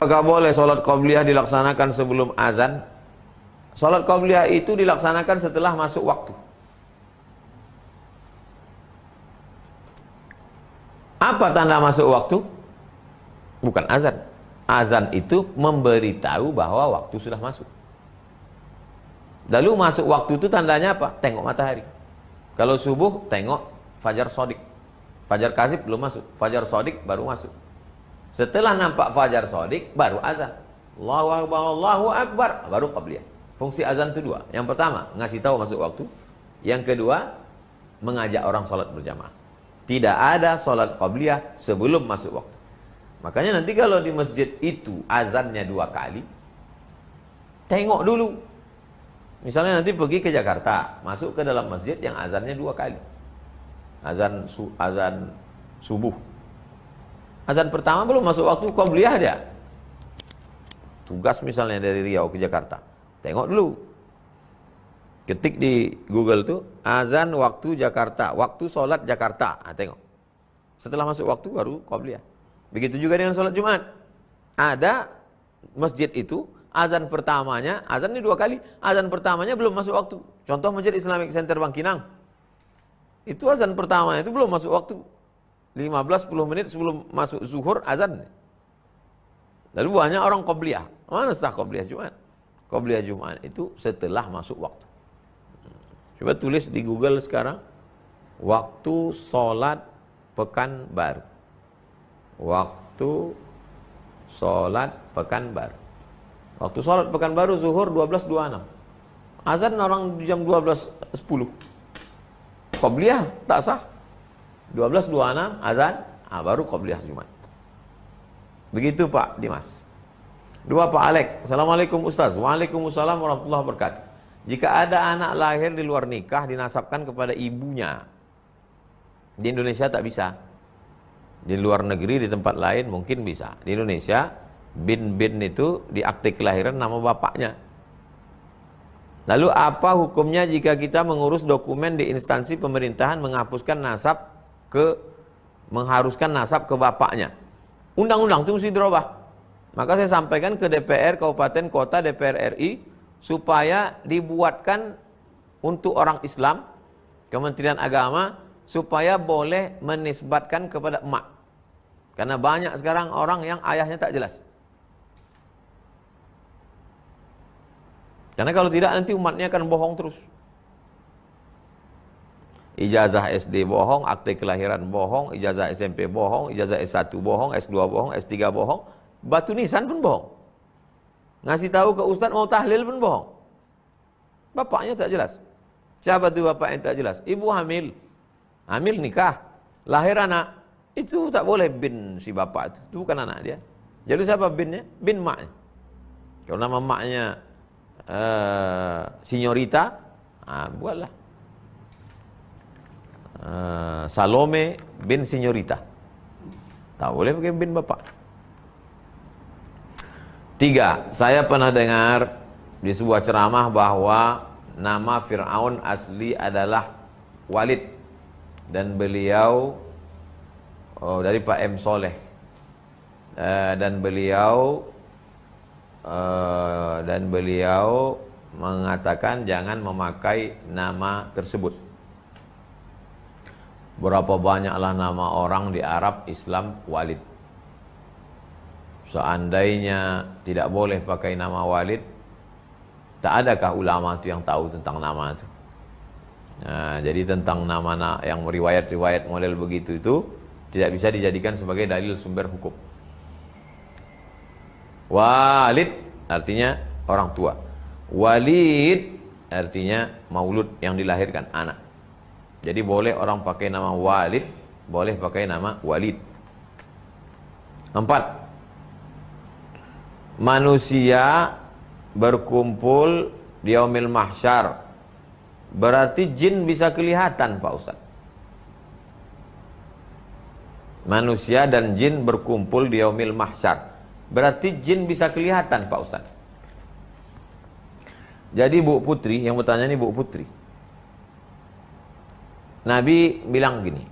Apakah boleh sholat qabliyah dilaksanakan sebelum azan? Sholat qabliyah itu dilaksanakan setelah masuk waktu. Apa tanda masuk waktu? Bukan azan. Azan itu memberitahu bahwa waktu sudah masuk. Lalu masuk waktu itu tandanya apa? Tengok matahari. Kalau subuh, tengok fajar shadiq. Fajar kazib belum masuk. Fajar shadiq baru masuk. Setelah nampak fajar shadiq, baru azan. Allahu Akbar, Allahu Akbar, baru qabliyah. Fungsi azan itu dua. Yang pertama, ngasih tahu masuk waktu. Yang kedua, mengajak orang sholat berjamaah. Tidak ada sholat qabliyah sebelum masuk waktu. Makanya nanti kalau di masjid itu azannya 2 kali, tengok dulu. Misalnya nanti pergi ke Jakarta, masuk ke dalam masjid yang azannya 2 kali. Azan subuh. Azan pertama belum masuk waktu, qabliyah dia. Tugas misalnya dari Riau ke Jakarta, tengok dulu. Ketik di Google tuh azan waktu Jakarta, waktu sholat Jakarta. Tengok. Setelah masuk waktu baru qabliyah. Begitu juga dengan sholat Jumat. Ada masjid itu azan pertamanya, azan ini 2 kali. Azan pertamanya belum masuk waktu. Contoh Masjid Islamic Center Bangkinang. Itu azan pertamanya itu belum masuk waktu. 15-10 menit sebelum masuk zuhur azan. Lalu banyak orang qabliyah. Mana sah qabliyah Jumat? Qabliyah Jumat itu setelah masuk waktu. Coba tulis di Google sekarang, waktu sholat Pekanbaru. Waktu sholat Pekanbaru. Waktu sholat Pekanbaru zuhur 12.26. Azan orang jam 12.10. Qabliyah tak sah. 12.26 azan, baru qabliyah Jumat. Begitu Pak Dimas. 2 Pak Alek. Assalamualaikum Ustaz. Waalaikumsalam warahmatullahi wabarakatuh. Jika ada anak lahir di luar nikah dinasabkan kepada ibunya, di Indonesia tak bisa. Di luar negeri, di tempat lain mungkin bisa. Di Indonesia, bin itu di akte kelahiran nama bapaknya. Lalu apa hukumnya jika kita mengurus dokumen di instansi pemerintahan mengharuskan nasab ke bapaknya? Undang-undang itu mesti dirubah. Maka saya sampaikan ke DPR, Kabupaten, Kota, DPR RI, supaya dibuatkan untuk orang Islam, Kementerian Agama, supaya boleh menisbatkan kepada emak. Karena banyak sekarang orang yang ayahnya tak jelas. Karena kalau tidak nanti umatnya akan bohong terus. Ijazah SD bohong, akte kelahiran bohong, ijazah SMP bohong, ijazah S1 bohong, S2 bohong, S3 bohong, batu nisan pun bohong. Ngasih tahu ke ustaz mau tahlil pun bohong. Bapaknya tak jelas. Siapa tu bapak yang tak jelas? Ibu hamil. Hamil nikah, lahir anak. Itu tak boleh bin si bapak itu. Itu bukan anak dia. Jadi siapa binnya? Bin maknya. Kalau nama maknya Sinyorita, buatlah Salome bin Sinyorita. Tak boleh pakai bin bapak. 3. Saya pernah dengar di sebuah ceramah bahwa nama Fir'aun asli adalah Walid dan beliau dari Pak M. Soleh dan beliau mengatakan jangan memakai nama tersebut. Berapa banyaklah nama orang di Arab Islam Walid. Seandainya tidak boleh pakai nama Walid, tak adakah ulama itu yang tahu tentang nama itu? Nah, jadi tentang nama yang riwayat-riwayat model begitu itu tidak bisa dijadikan sebagai dalil sumber hukum. Walid artinya orang tua. Walid artinya maulud, yang dilahirkan, anak. Jadi boleh orang pakai nama Walid, boleh pakai nama Walid. 4. Manusia berkumpul di yaumil mahsyar. Berarti jin bisa kelihatan, Pak Ustaz. Manusia dan jin berkumpul di yaumil mahsyar. Berarti jin bisa kelihatan, Pak Ustaz. Jadi Bu Putri, yang bertanya ini Bu Putri. Nabi bilang gini,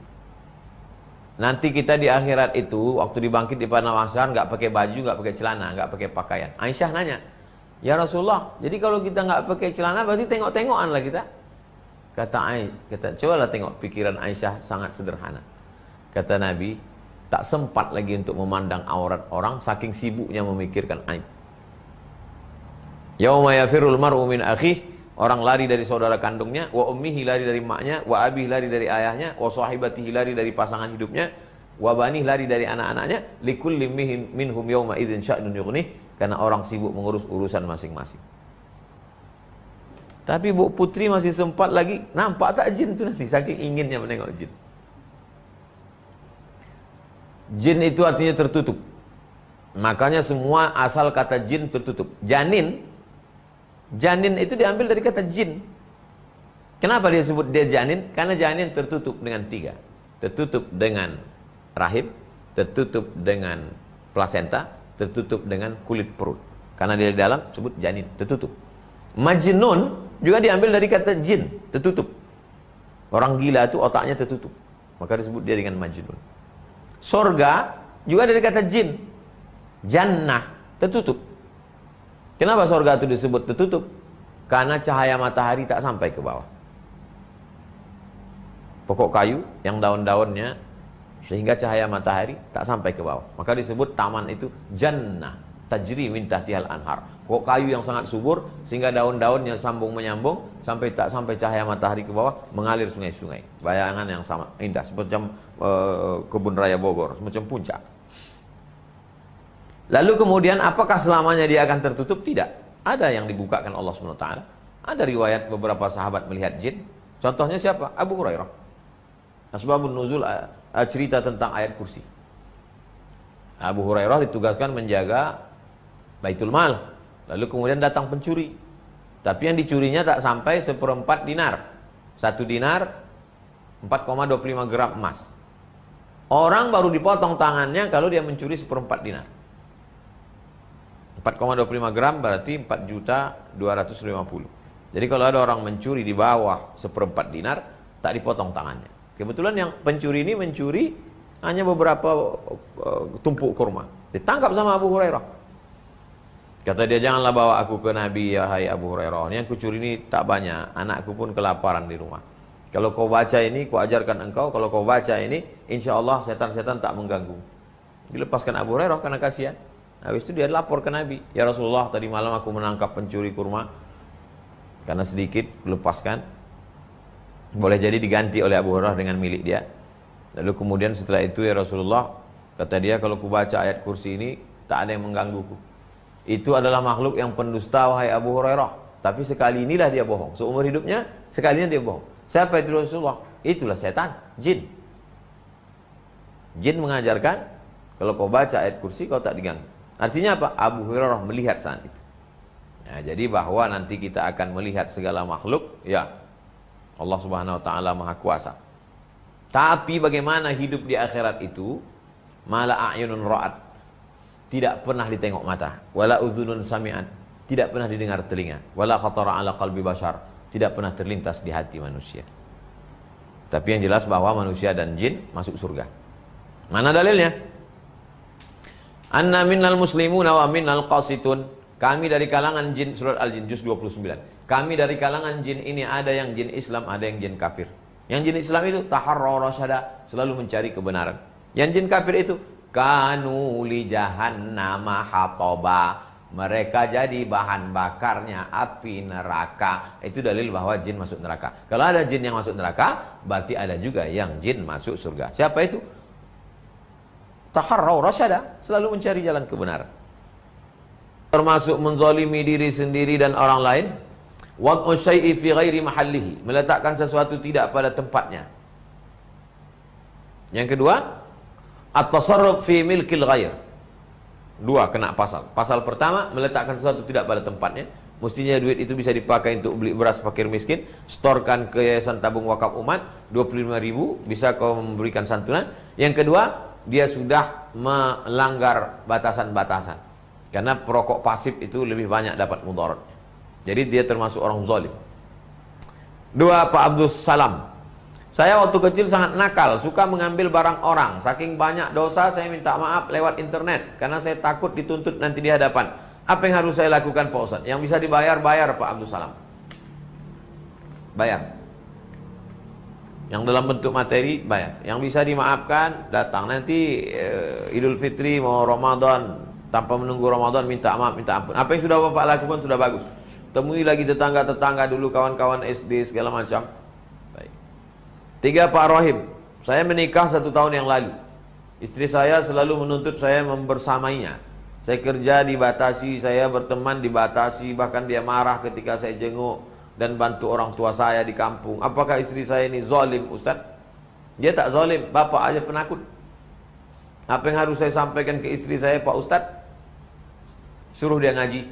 nanti kita di akhirat itu waktu dibangkit di padang mahsyar nggak pakai baju, nggak pakai celana, nggak pakai pakaian. Aisyah nanya, ya Rasulullah, jadi kalau kita nggak pakai celana berarti tengok-tengokan lah kita. Kata cobalah tengok pikiran Aisyah sangat sederhana. Kata Nabi, tak sempat lagi untuk memandang aurat orang saking sibuknya memikirkan aib. Yauma yafirul mar'u min akhih, orang lari dari saudara kandungnya, wa ummihi lari dari maknya, wa abihi lari dari ayahnya, wa sahibatihi lari dari pasangan hidupnya, wa banih lari dari anak-anaknya, likulli minhum yauma idzin sya'nun yughnih, karena orang sibuk mengurus urusan masing-masing. Tapi Bu Putri masih sempat lagi, nampak tak jin itu nanti, saking inginnya menengok jin. Jin itu artinya tertutup. Makanya semua asal kata jin tertutup. Janin itu diambil dari kata jin. Kenapa dia sebut dia janin? Karena janin tertutup dengan 3. Tertutup dengan rahim, tertutup dengan plasenta, tertutup dengan kulit perut. Karena dia di dalam sebut janin, tertutup. Majnun juga diambil dari kata jin, tertutup. Orang gila itu otaknya tertutup, maka disebut dia dengan majnun. Sorga juga dari kata jin, jannah, tertutup. Kenapa sorga itu disebut tertutup? Karena cahaya matahari tak sampai ke bawah. Pokok kayu yang daun-daunnya sehingga cahaya matahari tak sampai ke bawah, maka disebut taman itu jannah, tajri min tahtihal anhar. Pokok kayu yang sangat subur sehingga daun-daunnya sambung menyambung sampai tak sampai cahaya matahari ke bawah, mengalir sungai-sungai. Bayangan yang sama indah, semacam kebun raya Bogor, semacam puncak. Lalu kemudian apakah selamanya dia akan tertutup? Tidak. Ada yang dibukakan Allah SWT. Ada riwayat beberapa sahabat melihat jin. Contohnya siapa? Abu Hurairah. Asbabun nuzul cerita tentang ayat kursi. Abu Hurairah ditugaskan menjaga Baitul Mal. Lalu kemudian datang pencuri. Tapi yang dicurinya tak sampai 1/4 dinar. 1 dinar 4,25 gram emas. Orang baru dipotong tangannya kalau dia mencuri 1/4 dinar. 4,25 gram berarti 4.250.000. Jadi kalau ada orang mencuri di bawah 1/4 dinar, tak dipotong tangannya. Kebetulan yang pencuri ini mencuri hanya beberapa tumpuk kurma. Ditangkap sama Abu Hurairah. Kata dia, janganlah bawa aku ke Nabi, ya hai Abu Hurairah. Ini yang kucuri ini tak banyak, anakku pun kelaparan di rumah. Kalau kau baca ini, ku ajarkan engkau. Kalau kau baca ini, insya Allah setan-setan tak mengganggu. Dilepaskan Abu Hurairah karena kasihan. Habis itu dia lapor ke Nabi, ya Rasulullah, tadi malam aku menangkap pencuri kurma. Karena sedikit, lepaskan. Boleh jadi diganti oleh Abu Hurairah dengan milik dia. Lalu kemudian setelah itu, ya Rasulullah, kata dia, kalau ku baca ayat kursi ini, tak ada yang menggangguku. Itu adalah makhluk yang pendusta, wahai Abu Hurairah. Tapi sekali inilah dia bohong. Seumur hidupnya, sekali ini dia bohong. Siapa itu Rasulullah? Itulah setan, jin. Jin mengajarkan, kalau kau baca ayat kursi, kau tak diganggu. Artinya apa? Abu Hurairah melihat saat itu. Ya, jadi bahwa nanti kita akan melihat segala makhluk, ya Allah Subhanahu Wa Taala Maha Kuasa. Tapi bagaimana hidup di akhirat itu? Mala a'yunun ra'at, tidak pernah ditengok mata, wala uzunun sami'at, tidak pernah didengar telinga, wala khatara ala qalbi bashar, tidak pernah terlintas di hati manusia. Tapi yang jelas bahwa manusia dan jin masuk surga. Mana dalilnya? Anna minnal muslimuna wa minnal qasitun. Kami dari kalangan jin, surat Al-Jin juz 29. Kami dari kalangan jin ini ada yang jin Islam, ada yang jin kafir. Yang jin Islam itu taharra rasyada, selalu mencari kebenaran. Yang jin kafir itu kanu li jahannama hatoba, mereka jadi bahan bakarnya api neraka. Itu dalil bahwa jin masuk neraka. Kalau ada jin yang masuk neraka, berarti ada juga yang jin masuk surga. Siapa itu? Taharraw rasyada, selalu mencari jalan kebenaran. Termasuk menzalimi diri sendiri dan orang lain. Wad'u syai'i fi ghairi mahallihi, meletakkan sesuatu tidak pada tempatnya. Yang kedua, at-tasarruf fi milkil ghair. 2 kena pasal. Pasal pertama, meletakkan sesuatu tidak pada tempatnya. Mestinya duit itu bisa dipakai untuk beli beras fakir miskin, storkan ke yayasan tabung wakaf umat, 25.000 bisa kau memberikan santunan. Yang kedua, dia sudah melanggar batasan-batasan. Karena perokok pasif itu lebih banyak dapat mudaratnya. Jadi dia termasuk orang zalim. 2, Pak Abdus Salam. Saya waktu kecil sangat nakal, suka mengambil barang orang. Saking banyak dosa, saya minta maaf lewat internet karena saya takut dituntut nanti di hadapan. Apa yang harus saya lakukan Pak Ustadz? Yang bisa dibayar, bayar Pak Abdul Salam. Bayar. Yang dalam bentuk materi, bayar. Yang bisa dimaafkan, datang. Nanti Idul Fitri mau Ramadan, tanpa menunggu Ramadan, minta maaf, minta ampun. Apa yang sudah Bapak lakukan sudah bagus. Temui lagi tetangga-tetangga dulu, kawan-kawan SD, segala macam. Baik. 3, Pak Rohim. Saya menikah 1 tahun yang lalu. Istri saya selalu menuntut saya membersamainya. Saya kerja dibatasi, saya berteman dibatasi, bahkan dia marah ketika saya jenguk dan bantu orang tua saya di kampung. Apakah istri saya ini zalim, Ustaz? Dia tak zalim, bapak aja penakut. Apa yang harus saya sampaikan ke istri saya, Pak Ustaz? Suruh dia ngaji.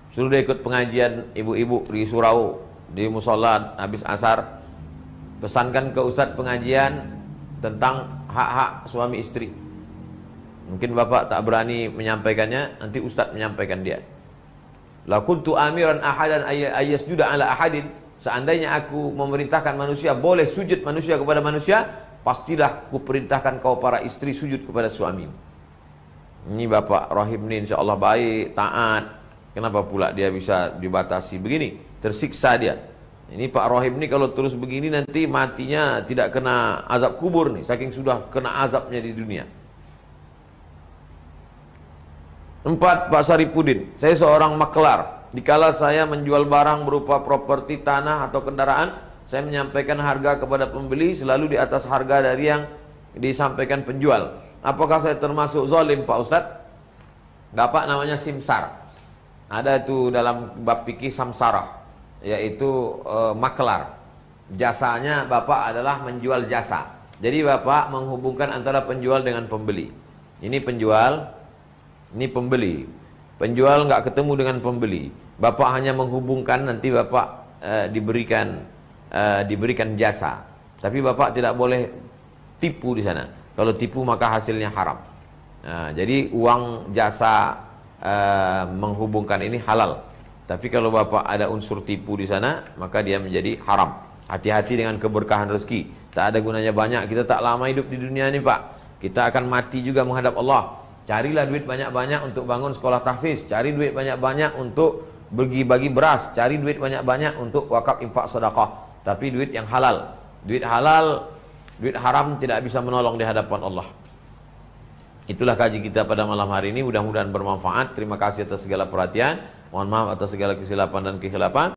Suruh dia ikut pengajian ibu-ibu di surau, di musola habis asar. Pesankan ke Ustaz pengajian tentang hak-hak suami istri. Mungkin bapak tak berani menyampaikannya, nanti Ustaz menyampaikan dia. La kuntu amiran ahadan ayyasjuda ala ahadin. Seandainya aku memerintahkan manusia boleh sujud manusia kepada manusia, pastilah ku perintahkan kau para istri sujud kepada suami. Ini Bapak Rohim ini insya Allah baik, taat. Kenapa pula dia bisa dibatasi begini? Tersiksa dia. Ini Pak Rohim ini kalau terus begini nanti matinya tidak kena azab kubur nih, saking sudah kena azabnya di dunia. 4, Pak Saripudin. Saya seorang maklar. Dikala saya menjual barang berupa properti, tanah atau kendaraan, saya menyampaikan harga kepada pembeli selalu di atas harga dari yang disampaikan penjual. Apakah saya termasuk zalim, Pak Ustadz? Bapak namanya simsar. Ada itu dalam bab fikih samsarah, yaitu maklar. Jasanya Bapak adalah menjual jasa. Jadi Bapak menghubungkan antara penjual dengan pembeli. Ini penjual, ini pembeli. Penjual nggak ketemu dengan pembeli. Bapak hanya menghubungkan, nanti Bapak diberikan jasa. Tapi Bapak tidak boleh tipu di sana. Kalau tipu maka hasilnya haram. Nah, jadi uang jasa menghubungkan ini halal. Tapi kalau Bapak ada unsur tipu di sana, maka dia menjadi haram. Hati-hati dengan keberkahan rezeki. Tak ada gunanya banyak. Kita tak lama hidup di dunia ini, Pak. Kita akan mati juga menghadap Allah. Carilah duit banyak-banyak untuk bangun sekolah tahfiz. Cari duit banyak-banyak untuk bagi beras. Cari duit banyak-banyak untuk wakaf infak sedekah. Tapi duit yang halal. Duit halal, duit haram tidak bisa menolong di hadapan Allah. Itulah kaji kita pada malam hari ini. Mudah-mudahan bermanfaat. Terima kasih atas segala perhatian. Mohon maaf atas segala kesilapan dan kekhilafan.